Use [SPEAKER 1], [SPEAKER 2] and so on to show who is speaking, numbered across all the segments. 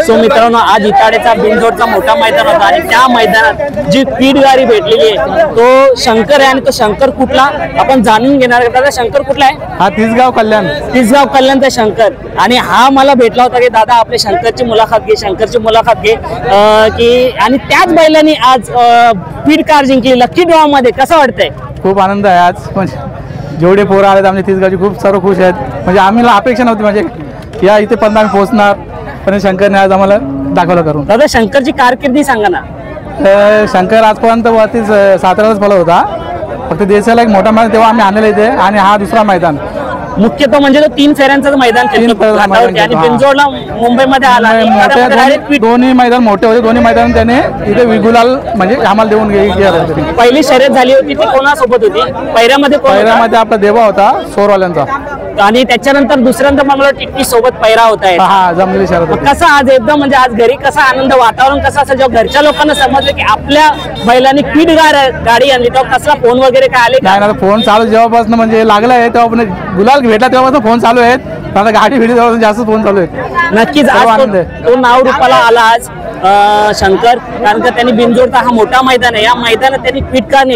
[SPEAKER 1] So मित्रांनो, आज इटाडेचा बिनजोडचा मोठा मैदान होता आणि त्या मैदानात जी स्पीड गाडी भेटलेली आहे तो शंकर आहे। आणि तो शंकर कुठला आपण जाणून घेणार आहे। दादा शंकर कुठला आहे?
[SPEAKER 2] हा तिसगाव कल्याणचा
[SPEAKER 1] शंकर। आणि हा मला भेटला होता की दादा आपले शंकरची मुलाखत घे की आणि त्याच बैलांनी आज स्पीड कार जिंकली लकी ड्रॉ मध्ये। कसं वाटतंय?
[SPEAKER 2] खूप आनंद आहे आज। म्हणजे जेवढे पोरं आलेत आमच्या तिसगावचे खूप सर्व खुश आहेत। म्हणजे आम्हाला अपेक्षा नव्हती म्हणजे या इथे पण आम्ही पोहोचणार, पण शंकरने आज आम्हाला दाखवलं करून।
[SPEAKER 1] दादा शंकरची कारकिर्दी सांगा ना।
[SPEAKER 2] शंकर आजपर्यंत वरती 17लाच पळत होता, फक्त देशाला एक मोठा मैदान तेव्हा आम्ही आणलेलं इथे आणि हा दुसरा मैदान।
[SPEAKER 1] मुख्यतः म्हणजे तो 3 फेऱ्यांचं मैदान आणि बिनजोडला मुंबईमध्ये आला।
[SPEAKER 2] दोन्ही मैदान मोठे होते, दोन्ही मैदान त्याने इथे गुलाल म्हणजे आम्हाला देऊन गेली।
[SPEAKER 1] पहिली शर्यत झाली होती ती कोणासोबत होती? पैऱ्यामध्ये
[SPEAKER 2] आपला देवा होता सोरवाल्यांचा,
[SPEAKER 1] आणि त्याच्यानंतर दुसऱ्यांदा मला टिट्टी सोबत पैरा होता है।
[SPEAKER 2] हा जमलेली शर्यत।
[SPEAKER 1] कसं आज एकदम म्हणजे आज घरी कसा आनंद, वातावरण कसं असं जेव्हा घरच्या लोकांना समजलं की आपल्या बैलांनी स्पीड गाडी आणली तेव्हा कसला फोन वगैरे काय आले?
[SPEAKER 2] नाही ना, फोन चालू जेव्हापासून म्हणजे लागला आहे तेव्हा गुलाल भेटला तेव्हापासून फोन चालू आहेत। आता गाडी भेटली तेव्हापासून जास्त फोन चालू आहेत।
[SPEAKER 1] नक्कीच आज तो नाव रूपाला आला आज शंकर, कारण का त्यांनी बिनजोडचा हा मोठा मैदान आहे, या मैदानात त्यांनी स्पीड कार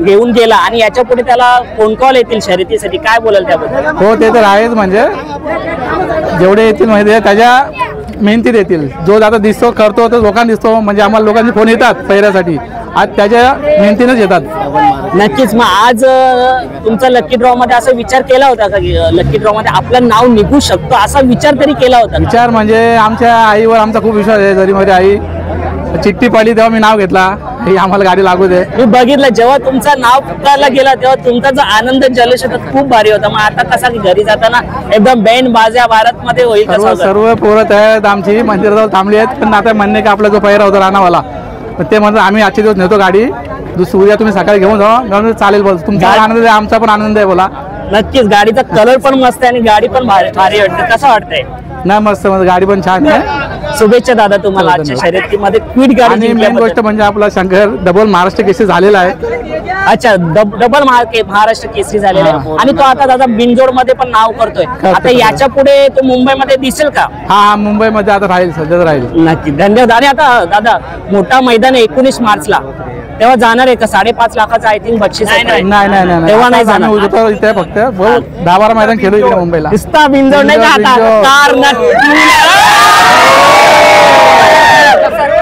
[SPEAKER 1] घेऊन गेला आणि याच्या पुढे त्याला फोन कॉल येतील शर्यतीसाठी। काय बोलाल त्याबद्दल?
[SPEAKER 2] हो ते तर आहेच, म्हणजे जेवढे येतील म्हणजे त्याच्या मेहनतीत येतील। जो आता दिसतो करतो तो लोकांना दिसतो, म्हणजे आम्हाला लोकांचे फोन येतात पहिऱ्यासाठी, आज त्याच्या मेहनतीनच येतात।
[SPEAKER 1] नक्कीच। मग आज तुमचा लकी ड्रॉ मध्ये असा विचार केला होता का की लकी ड्रॉ मध्ये आपलं नाव निघू शकतो, असा विचार तरी केला होता?
[SPEAKER 2] विचार म्हणजे आमच्या आईवर आमचा खूप विश्वास आहे। जरी मध्ये आई चिठ्ठी पडली तेव्हा मी नाव घेतला ही आम्हाला गाडी लागू दे।
[SPEAKER 1] मी बघितलं जेव्हा तुमचं नाव पुकारला गेला तेव्हा तुमचा जो आनंद जल्लोष होता खूप भारी होता। मग आता कसा की घरी जाताना एकदम बँड बाजा भारत मध्ये होईल?
[SPEAKER 2] सर्व पोरत आहेत आमची मंदिराजवळ थांबली आहेत, पण आता म्हणणे का आपला जो पैरा होता राणावाला ते म्हणतात आम्ही आजचे दिवस नेतो गाडी, उद्या तुम्ही सकाळी घेऊन जाऊ चालेल। बोल तुमचा आनंद आहे, आमचा पण आनंद आहे। बोला
[SPEAKER 1] नक्कीच। गाडीचा कलर पण मस्त आहे आणि गाडी पण भारी वाटते। कसं वाटतंय?
[SPEAKER 2] नाही मस्त, गाडी पण छान आहे।
[SPEAKER 1] शुभेच्छा दादा तुम्हाला आजच्या शर्यतीमध्ये स्पीड गाडी।
[SPEAKER 2] मेन गोष्ट म्हणजे आपला शंकर डबल महाराष्ट्र केसरी झालेला आहे।
[SPEAKER 1] अच्छा, डबल महाराष्ट्र केसरी झालेला आहे आणि तो आता दादा बिनजोड मध्ये पण नाव करतोय। आता याच्या पुढे तो मुंबईमध्ये दिसेल का?
[SPEAKER 2] हा मुंबईमध्ये आता राहील, सध्या राहील।
[SPEAKER 1] नक्की, धन्यवाद। आणि आता दादा मोठा मैदान आहे 19 मार्चला, तेव्हा जाणार आहे का? 5.5 लाखाचं आय थिंक बक्षीस आहे।
[SPEAKER 2] नाही
[SPEAKER 1] तेव्हा नाही जाणार,
[SPEAKER 2] इथे फक्त 10-12 मैदान खेळू इकडे मुंबईला।
[SPEAKER 1] नुसता बिनजोड नाही का आता कार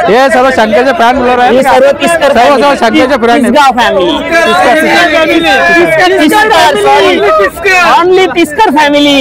[SPEAKER 2] हे सर्व शंकरचे फॅन बोलर आहे,
[SPEAKER 1] सर्व
[SPEAKER 2] शंकरचे फॅन
[SPEAKER 1] फॅमिली, ओनली तिस्कर फॅमिली।